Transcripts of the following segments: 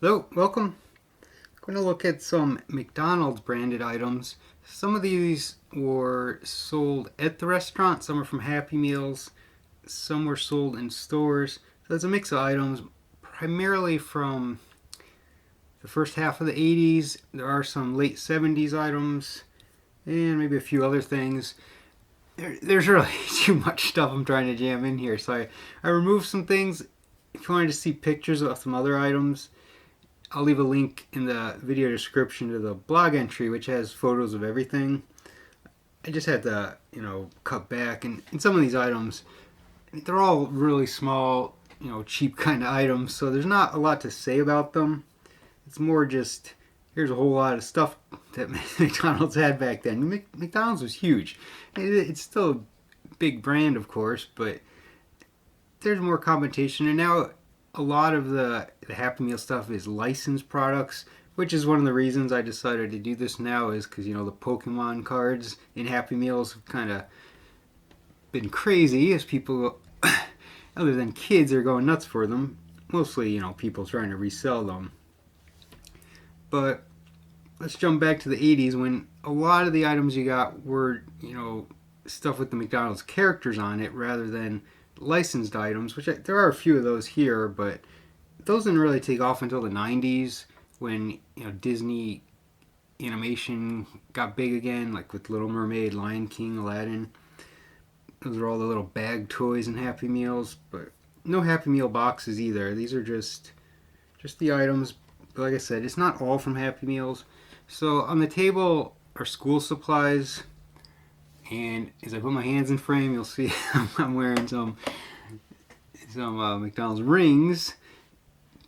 Hello, welcome. I'm going to look at some McDonald's branded items. Some of these were sold at the restaurant, some are from Happy Meals, some were sold in stores. So it's a mix of items, primarily from the first half of the 80s. There are some late 70s items, and maybe a few other things. There's really too much stuff I'm trying to jam in here, so I removed some things. If you wanted to see pictures of some other items, I'll leave a link in the video description to the blog entry, which has photos of everything. I just had to, cut back. And some of these items, they're all really small, cheap kind of items. So there's not a lot to say about them. It's more just, here's a whole lot of stuff that McDonald's had back then. McDonald's was huge. It's still a big brand, of course, but there's more competition. And now a lot of the Happy Meal stuff is licensed products, which is one of the reasons I decided to do this now, is because, the Pokemon cards in Happy Meals have kind of been crazy as people, other than kids, are going nuts for them. Mostly, people trying to resell them. But let's jump back to the 80s when a lot of the items you got were, stuff with the McDonald's characters on it rather than licensed items, which there are a few of those here, but those didn't really take off until the 90s when Disney animation got big again, like with Little Mermaid, Lion King, Aladdin. Those are all the little bag toys and Happy Meals, but no Happy Meal boxes either. These are just the items. But like I said, it's not all from Happy Meals. So on the table are school supplies. And as I put my hands in frame, you'll see I'm wearing some McDonald's rings.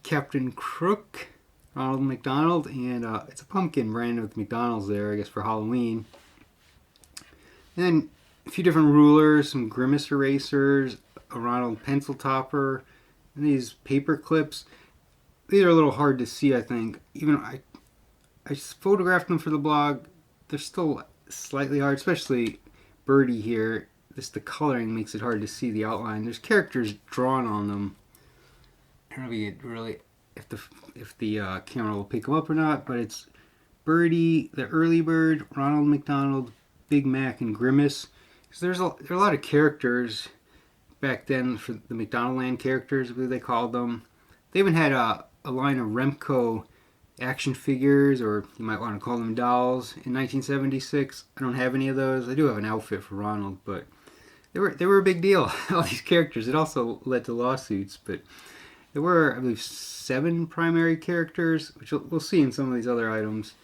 Captain Crook, Ronald McDonald, and it's a pumpkin branded with McDonald's there, I guess, for Halloween. And then a few different rulers, some Grimace erasers, a Ronald pencil topper, and these paper clips. These are a little hard to see, I think. Even I photographed them for the blog. They're still slightly hard, especially Birdie here. Just the coloring makes it hard to see the outline. There's characters drawn on them. I don't know if the camera will pick them up or not, but it's Birdie, the early bird, Ronald McDonald, Big Mac, and Grimace. So there are a lot of characters back then for the McDonaldland characters, I believe they called them. They even had a line of Remco action figures, or you might want to call them dolls, in 1976. I don't have any of those. I do have an outfit for Ronald, but they were a big deal. All these characters. It also led to lawsuits, but there were, I believe, 7 primary characters, which we'll see in some of these other items.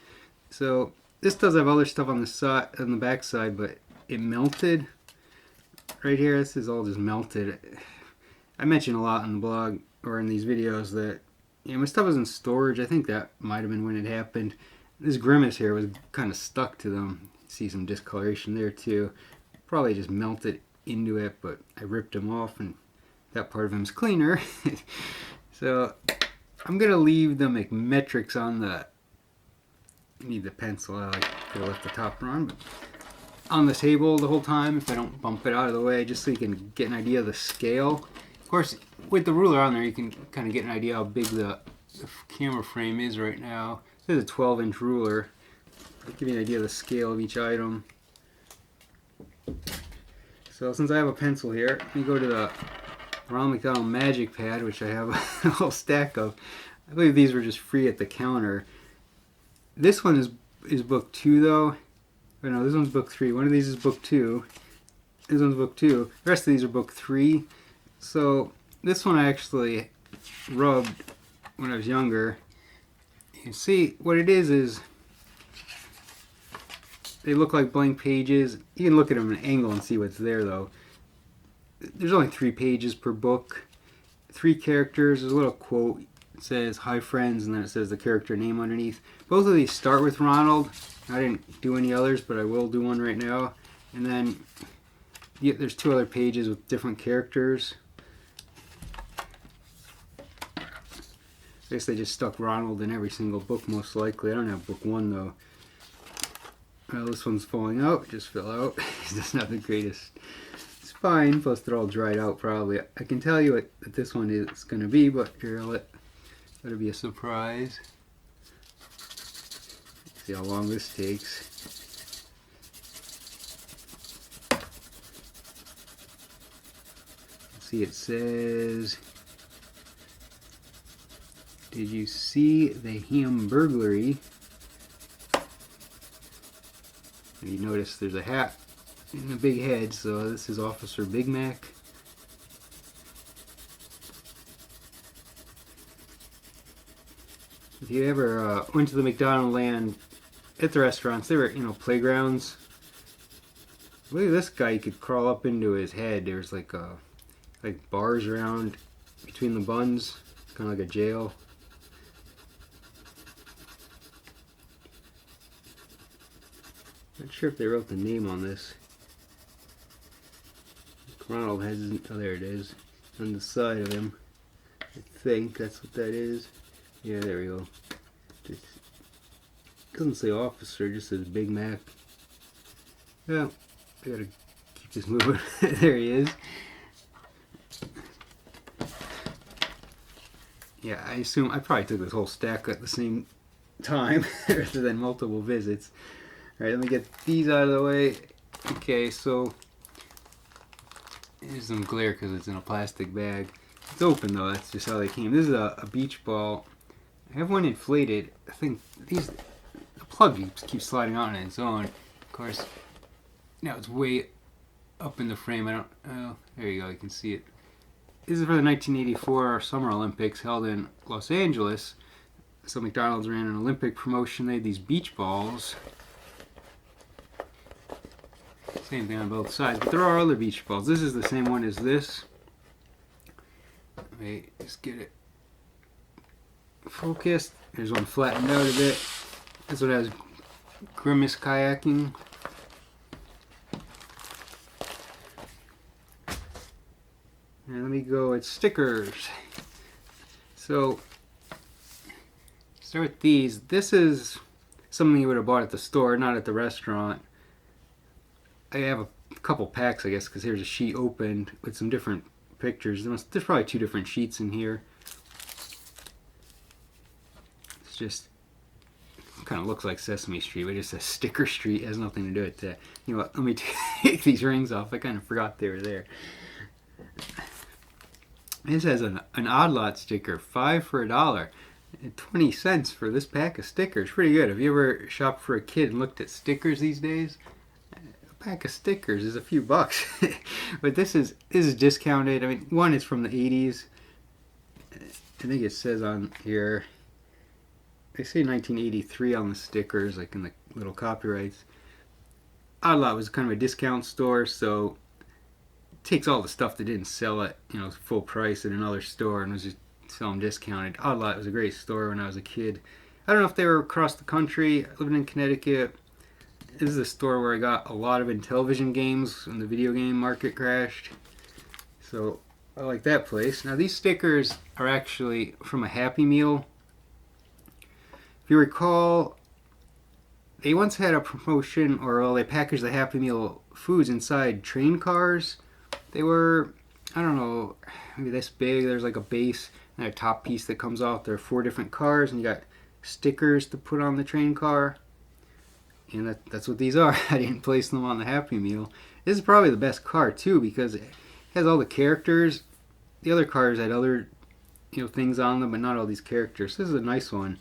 So this does have other stuff on the side, on the back side, but it melted right here. This is all just melted. I mentioned a lot on the blog or in these videos that my stuff was in storage. I think that might have been when it happened. This Grimace here was kind of stuck to them. See some discoloration there too. Probably just melted into it, but I ripped him off and that part of him's cleaner. So I'm going to leave the McMetrics on the... I need the pencil. I like to left the top on, but on the table the whole time if I don't bump it out of the way, just so you can get an idea of the scale. Of course, with the ruler on there, you can kind of get an idea how big the camera frame is right now. This is a 12-inch ruler. I'll give you an idea of the scale of each item. So since I have a pencil here, let me go to the Ronald McDonald Magic Pad, which I have a whole stack of. I believe these were just free at the counter. This one is book 2 though. Oh no, this one's book 3. One of these is book 2. This one's book 2. The rest of these are book 3. So this one I actually rubbed when I was younger. You can see what it is they look like blank pages. You can look at them at an angle and see what's there though. There's only 3 pages per book. 3 characters. There's a little quote. It says, "Hi friends," and then it says the character name underneath. Both of these start with Ronald. I didn't do any others, but I will do one right now. And then there's 2 other pages with different characters. I guess they just stuck Ronald in every single book, most likely. I don't have book 1 though. Well, this one's falling out. It just fell out. It's not the greatest. It's fine, plus they're all dried out probably. I can tell you what this one is going to be, but here, I'll let That'll be a surprise. See how long this takes. See, it says, did you see the Hamburglary? And you notice there's a hat and a big head, so this is Officer Big Mac. If you ever went to the McDonald land at the restaurants, there were, playgrounds. Look at this guy, you could crawl up into his head. There's like bars around between the buns, kind of like a jail. Not sure if they wrote the name on this. Ronald has, oh there it is, on the side of him. I think that's what that is. Yeah, there we go. Just doesn't say officer, it just says Big Mac. Yeah, I gotta keep this moving. There he is. Yeah, I assume I probably took this whole stack at the same time rather than multiple visits. Alright, let me get these out of the way. Okay, so there's some glare because it's in a plastic bag. It's open though, that's just how they came. This is a beach ball. I have one inflated. I think the plug keeps sliding on its own. Of course, now it's way up in the frame. Oh, there you go, you can see it. This is for the 1984 Summer Olympics held in Los Angeles. So McDonald's ran an Olympic promotion. They had these beach balls. Same thing on both sides, but there are other beach balls. This is the same one as this. Wait, just get it focused. There's one flattened out a bit. This one has Grimace kayaking. And let me go at stickers. So, start with these. This is something you would have bought at the store, not at the restaurant. I have a couple packs, I guess, because here's a sheet opened with some different pictures. There's probably 2 different sheets in here. It's just kind of looks like Sesame Street, but it just says Sticker Street. It has nothing to do with that. You know what? Let me take these rings off. I kind of forgot they were there. This has an odd lot sticker, 5 for $1. And 20 cents for this pack of stickers. Pretty good. Have you ever shopped for a kid and looked at stickers these days? A pack of stickers is a few bucks. But this is discounted. I mean, one is from the 80's. I think it says on here, they say 1983 on the stickers, like in the little copyrights. Odd Lot was kind of a discount store, so it takes all the stuff that didn't sell at full price at another store and was just selling discounted. Odd Lot was a great store when I was a kid. I don't know if they were across the country. Living in Connecticut, this is a store where I got a lot of Intellivision games when the video game market crashed. So I like that place. Now these stickers are actually from a Happy Meal. If you recall, they once had a promotion, or they packaged the Happy Meal foods inside train cars. They were, I don't know, maybe this big. There's like a base and a top piece that comes off. There are 4 different cars, and you got stickers to put on the train car. And that's what these are. I didn't place them on the Happy Meal. This is probably the best car too, because it has all the characters. The other cars had other things on them, but not all these characters. This is a nice one.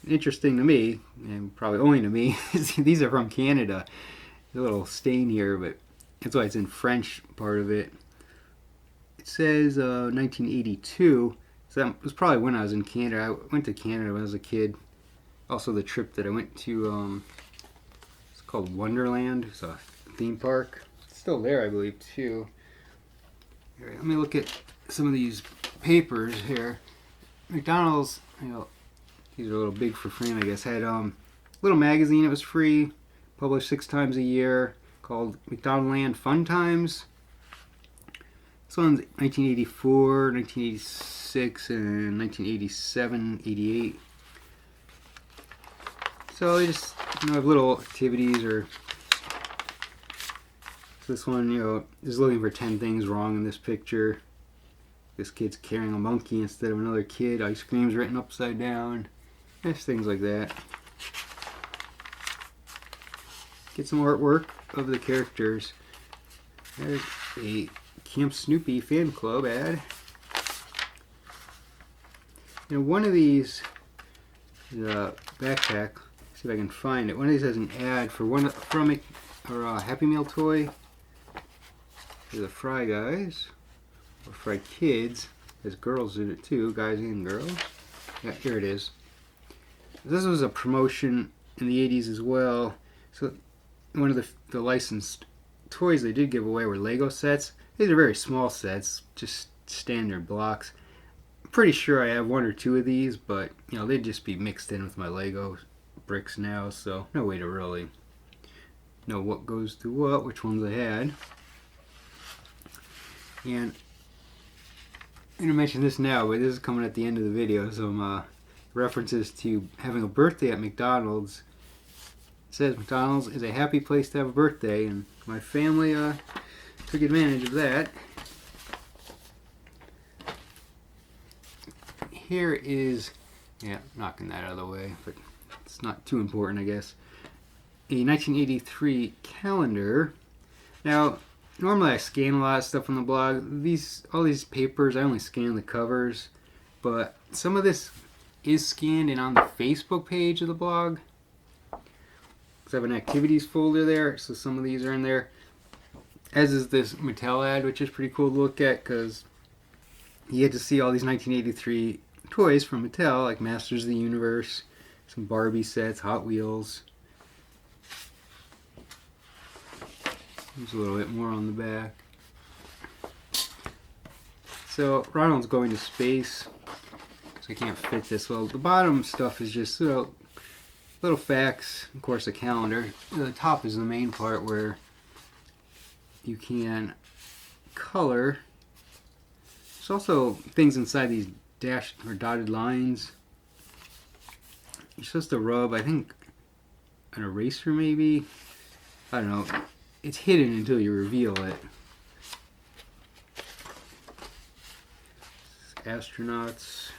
Interesting to me, and probably only to me, these are from Canada. There's a little stain here, but that's why it's in French, part of it. It says 1982, so that was probably when I was in Canada. I went to Canada when I was a kid. Also the trip that I went to, it's called Wonderland. It's a theme park. It's still there, I believe, too. All right, let me look at some of these papers here. McDonald's, these are a little big for frame, I guess. Had a little magazine. It was free, published 6 times a year, called McDonald Land Fun Times. This one's 1984, 1986, and 1987, 88. So they just have little activities, or so this one, is looking for 10 things wrong in this picture. this kid's carrying a monkey instead of another kid. Ice cream's written upside down. Just things like that. Get some artwork of the characters. There's a Camp Snoopy fan club ad. And one of these is a backpack. See if I can find it. One of these has an ad for a Happy Meal toy for the Fry Guys or Fry Kids. There's girls in it too, guys and girls. Yeah, here it is. This was a promotion in the 80s as well. So one of the licensed toys they did give away were Lego sets. These are very small sets, just standard blocks. I'm pretty sure I have one or two of these, but you know, they'd just be mixed in with my Lego bricks now, so no way to really know what goes to what, which ones I had. And I'm going to mention this now, but this is coming at the end of the video. Some references to having a birthday at McDonald's. It says McDonald's is a happy place to have a birthday, and my family took advantage of that. Here is, knocking that out of the way, but it's not too important, I guess. A 1983 calendar. Now, normally I scan a lot of stuff on the blog. All these papers, I only scan the covers, but some of this is scanned and on the Facebook page of the blog. Because I have an activities folder there, so some of these are in there. As is this Mattel ad, which is pretty cool to look at because you get to see all these 1983 toys from Mattel, like Masters of the Universe, some Barbie sets, Hot Wheels. There's a little bit more on the back. So Ronald's going to space, so I can't fit this. Well, the bottom stuff is just little facts, of course a calendar. The top is the main part where you can color. There's also things inside these dashed or dotted lines. You're supposed to rub, I think, an eraser maybe. I don't know. It's hidden until you reveal it. Astronauts.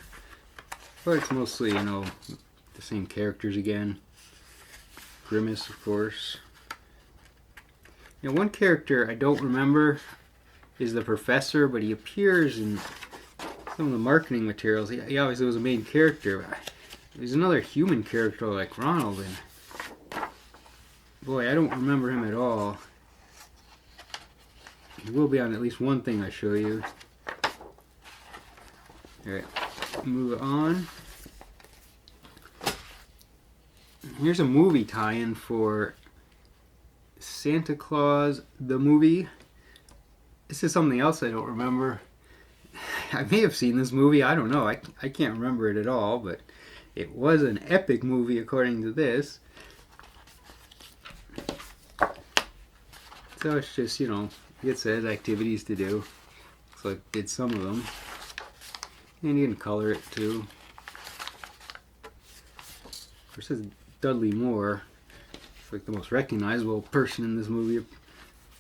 But it's mostly, the same characters again. Grimace, of course. Now, one character I don't remember is the professor, but he appears in some of the marketing materials. He obviously was a main character. There's another human character like Ronald, and boy, I don't remember him at all. He will be on at least one thing I show you. Alright, move on. Here's a movie tie-in for Santa Claus the movie. This is something else I don't remember. I may have seen this movie, I don't know. I can't remember it at all, but it was an epic movie according to this. So it's just, it says activities to do. So I did some of them. And you can color it too. It says Dudley Moore. It's like the most recognizable person in this movie, at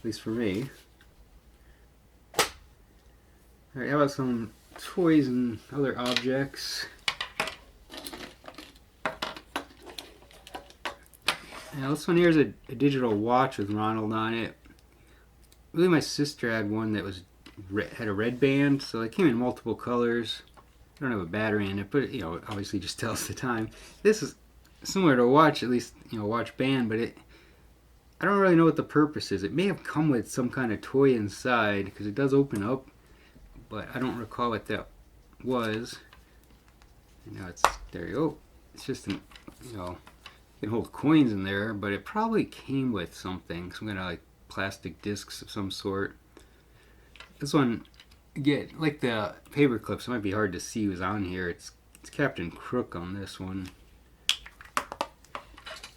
least for me. Alright, how about some toys and other objects? Now this one here is a digital watch with Ronald on it. I believe my sister had one that had a red band, so they came in multiple colors. I don't have a battery in it, but it obviously just tells the time. This is similar to a watch, at least watch band, but I don't really know what the purpose is. It may have come with some kind of toy inside because it does open up, but I don't recall what that was. Now there you go. It's just you can hold coins in there, but it probably came with some kind of like plastic discs of some sort. This one, again, like the paper clips, it might be hard to see who's on here. It's Captain Crook on this one.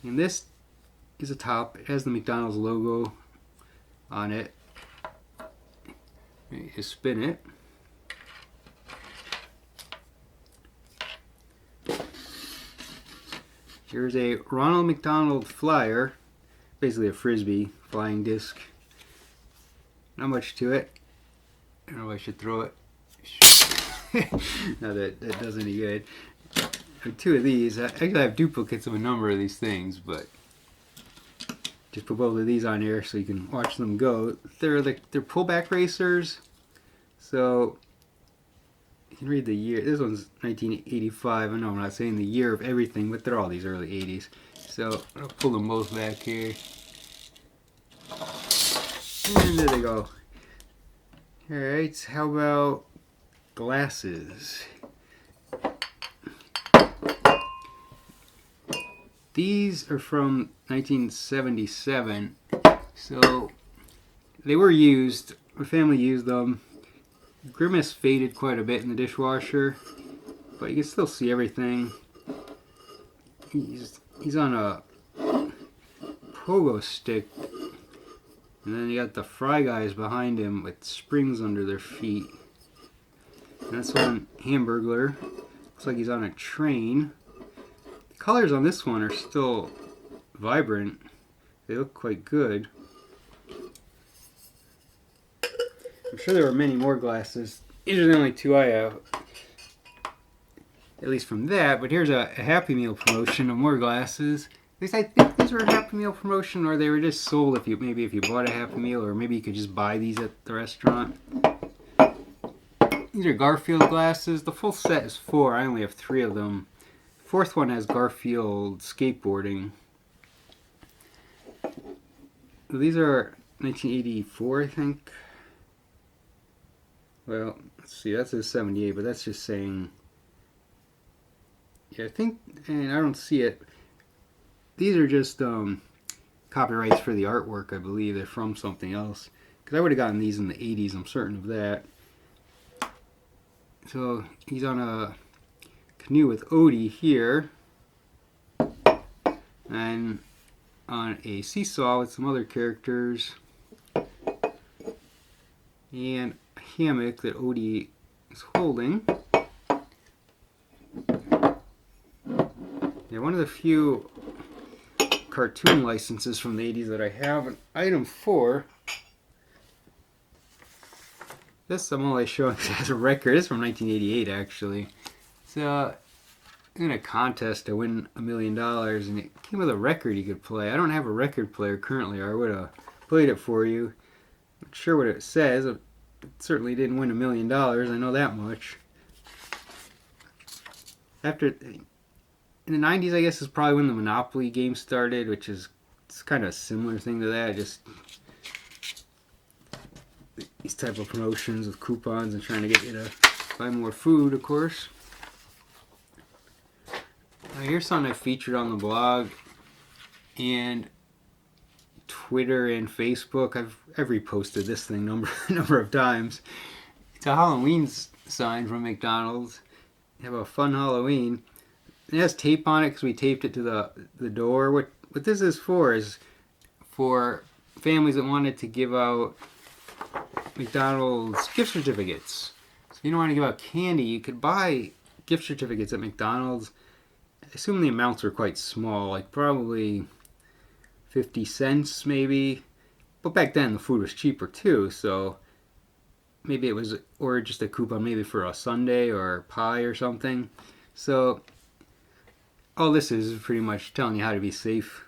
And this is a top. It has the McDonald's logo on it. You spin it. Here's a Ronald McDonald flyer, basically a frisbee flying disc. Not much to it. I don't know if I should throw it. No, that does any good. Two of these. Actually, I have duplicates of a number of these things, but just put both of these on here so you can watch them go. They're Pullback Racers. So you can read the year. This one's 1985. I know I'm not saying the year of everything, but they're all these early 80s. So I'll pull them both back here. And there they go. Alright, how about glasses? These are from 1977, so they were used. My family used them. Grimace faded quite a bit in the dishwasher, but you can still see everything. He's on a pogo stick, and then you got the Fry Guys behind him with springs under their feet. And that's one Hamburglar. Looks like he's on a train. Colors on this one are still vibrant. They look quite good. I'm sure there were many more glasses. These are the only two I have, at least from that. But here's a Happy Meal promotion of more glasses. At least I think these were a Happy Meal promotion, or they were just sold if you bought a Happy Meal, or maybe you could just buy these at the restaurant. These are Garfield glasses. The full set is 4. I only have 3 of them. Fourth one has Garfield skateboarding. These are 1984, I think. Well, let's see, that says 78, but that's just saying... Yeah, I think, and I don't see it. These are just copyrights for the artwork, I believe. They're from something else. Because I would have gotten these in the 80s, I'm certain of that. So, he's on a canoe with Odie here, and on a seesaw with some other characters, and a hammock that Odie is holding. Yeah, one of the few cartoon licenses from the 80s that I have. An item 4. This I'm only showing as a record. It's from 1988, actually. So, in a contest to win $1 million, and it came with a record you could play. I don't have a record player currently, or I would have played it for you. I'm not sure what it says. It certainly didn't win $1 million. I know that much. In the 90s, I guess, is probably when the Monopoly game started, which is it's kind of a similar thing to that. Just these type of promotions with coupons and trying to get you to buy more food, of course. Here's something I featured on the blog and Twitter and Facebook. I've reposted this thing number of times. It's a Halloween sign from McDonald's. They have a fun Halloween. It has tape on it because we taped it to the door. What this is for families that wanted to give out McDonald's gift certificates. So if you don't want to give out candy, you could buy gift certificates at McDonald's. I assume the amounts were quite small, like probably 50 cents maybe. But back then the food was cheaper too, so maybe it was, or just a coupon maybe for a sundae or pie or something. So all this is pretty much telling you how to be safe.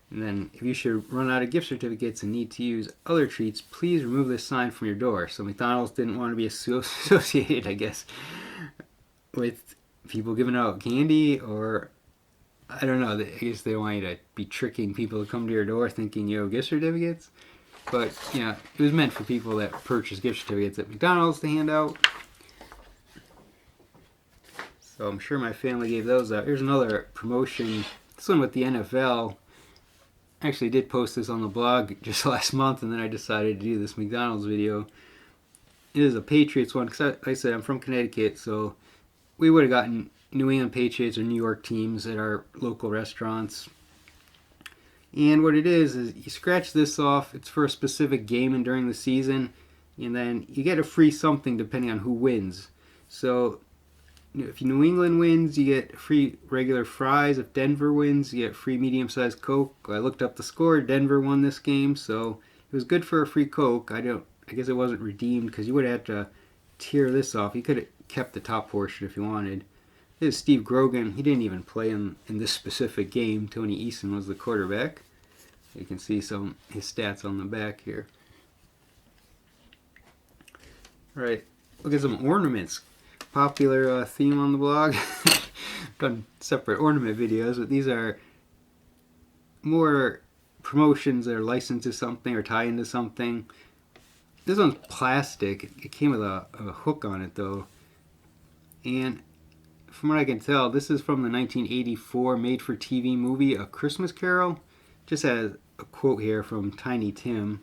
And then if you should run out of gift certificates and need to use other treats, please remove this sign from your door. So McDonald's didn't want to be associated, I guess, with people giving out candy, or I don't know, I guess they want you to be tricking people to come to your door thinking you have gift certificates. But, yeah, it was meant for people that purchase gift certificates at McDonald's to hand out. So I'm sure my family gave those out. Here's another promotion. This one with the NFL. I actually did post this on the blog just last month, and then I decided to do this McDonald's video. It is a Patriots one, because like I said, I'm from Connecticut, so we would have gotten New England Patriots or New York teams at our local restaurants. And what it is you scratch this off. It's for a specific game and during the season, and then you get a free something depending on who wins. So if New England wins, you get free regular fries. If Denver wins, you get free medium-sized Coke. I looked up the score. Denver won this game, so it was good for a free Coke. I guess it wasn't redeemed because you would have to tear this off. You could kept the top portion if you wanted. This is Steve Grogan. He didn't even play in this specific game. Tony Eason was the quarterback. You can see some his stats on the back here. All right, look at some ornaments. Popular theme on the blog. Done separate ornament videos, but these are more promotions that are licensed to something or tie into something. This one's plastic. It came with a hook on it though. And from what I can tell, this is from the 1984 made-for-TV movie A Christmas Carol. Just has a quote here from Tiny Tim.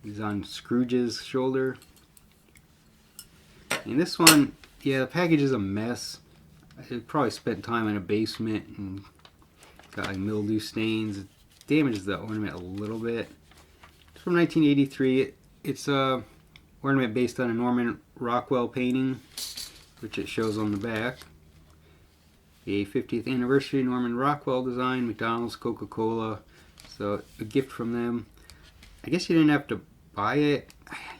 He's on Scrooge's shoulder. And this one, yeah, the package is a mess. I probably spent time in a basement and got like mildew stains. It damages the ornament a little bit. It's from 1983. It's a ornament based on a Norman Rockwell painting, which it shows on the back. The 50th anniversary Norman Rockwell design, McDonald's, Coca-Cola. So a gift from them. I guess you didn't have to buy it.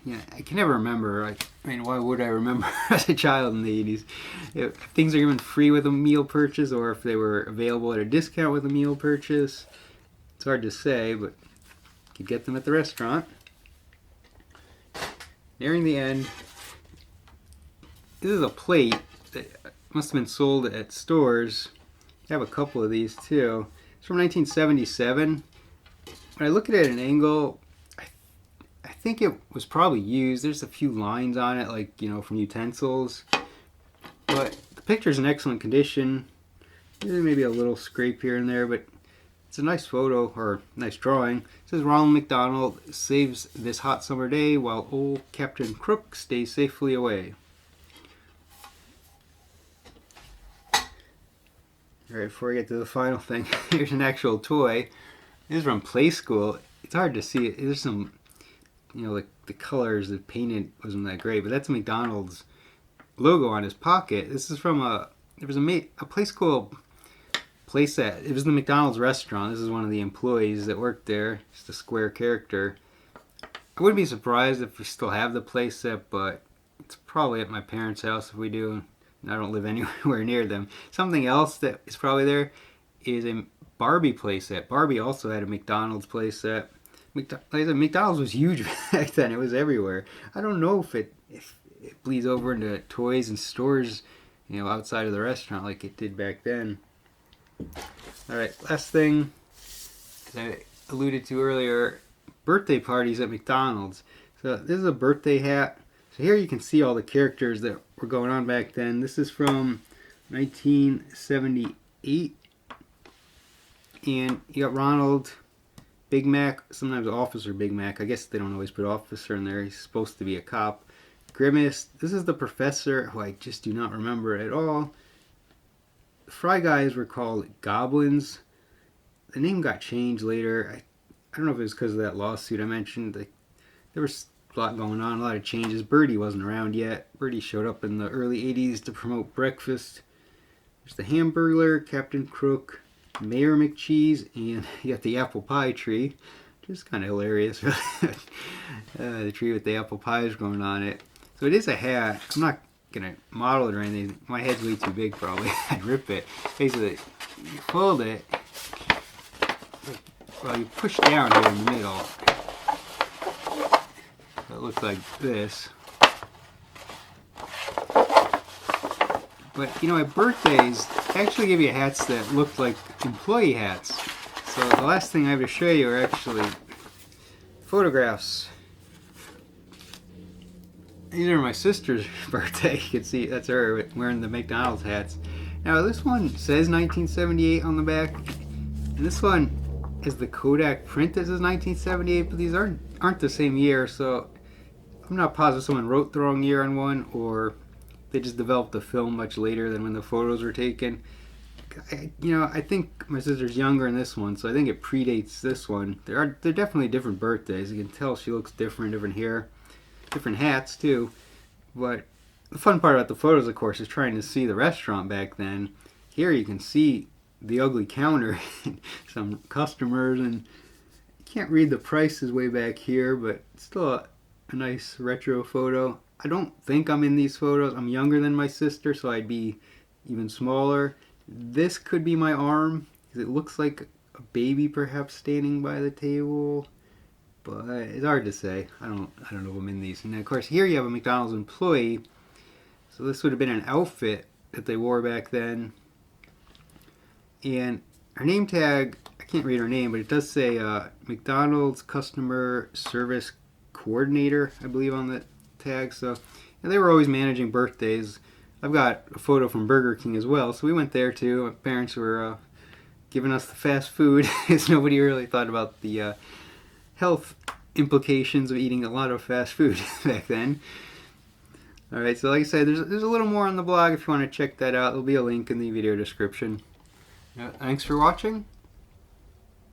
Yeah, I can never remember. I mean, why would I remember as a child in the 80s? If things are given free with a meal purchase, or if they were available at a discount with a meal purchase. It's hard to say, but you could get them at the restaurant. Nearing the end, this is a plate that must have been sold at stores. I have a couple of these too. It's from 1977. When I look at it at an angle, I think it was probably used. There's a few lines on it, like, you know, from utensils. But the picture's in excellent condition. There's maybe a little scrape here and there, but it's a nice photo, or nice drawing. It says Ronald McDonald saves this hot summer day while old Captain Crook stays safely away. Alright, before I get to the final thing, here's an actual toy. This is from Play School. It's hard to see it. There's some, you know, like the colors, the painted wasn't that great, but that's a McDonald's logo on his pocket. This is from there was a Play School playset. It was the McDonald's restaurant. This is one of the employees that worked there. Just a square character. I wouldn't be surprised if we still have the playset, but it's probably at my parents' house if we do. I don't live anywhere near them. Something else that is probably there is a Barbie playset. Barbie also had a McDonald's playset. Like I said, McDonald's was huge back then. It was everywhere. I don't know if it bleeds over into toys and stores, you know, outside of the restaurant like it did back then. All right, last thing, as I alluded to earlier, birthday parties at McDonald's. So this is a birthday hat. So here you can see all the characters that were going on back then. This is from 1978. And you got Ronald, Big Mac, sometimes Officer Big Mac. I guess they don't always put Officer in there. He's supposed to be a cop. Grimace. This is the professor, who I just do not remember at all. The Fry Guys were called Goblins. The name got changed later. I don't know if it was because of that lawsuit I mentioned. There was a lot going on, a lot of changes. Birdie wasn't around yet. Birdie showed up in the early 80s to promote breakfast. There's the Hamburglar, Captain Crook, Mayor McCheese, and you got the apple pie tree, which is kind of hilarious. The tree with the apple pies growing on it. So it is a hat. I'm not going to model it or anything. My head's way too big probably. I'd rip it. Basically, you fold it. Well, you push down here in the middle. So it looks like this. But, you know, at birthdays, they actually give you hats that look like employee hats. So the last thing I have to show you are actually photographs. These are my sister's birthday. You can see that's her wearing the McDonald's hats. Now this one says 1978 on the back. And this one is the Kodak print that says 1978, but these aren't the same year, so I'm not positive someone wrote the wrong year on one, or they just developed the film much later than when the photos were taken. I think my sister's younger in this one, so I think it predates this one. They're definitely different birthdays. You can tell she looks different, different hair, different hats too. But the fun part about the photos, of course, is trying to see the restaurant back then. Here you can see the ugly counter, some customers, and you can't read the prices way back here, but it's still a nice retro photo. I don't think I'm in these photos. I'm younger than my sister, so I'd be even smaller. This could be my arm, because it looks like a baby perhaps standing by the table, but it's hard to say. I don't know if I'm in these. And then of course here you have a McDonald's employee, so this would have been an outfit that they wore back then. And her name tag, I can't read her name, but it does say McDonald's Customer Service Coordinator, I believe, on the tag. So they were always managing birthdays. I've got a photo from Burger King as well, so we went there too. My parents were giving us the fast food, because nobody really thought about the health implications of eating a lot of fast food back then. Alright, so like I said, there's a little more on the blog if you want to check that out. There'll be a link in the video description. Thanks for watching.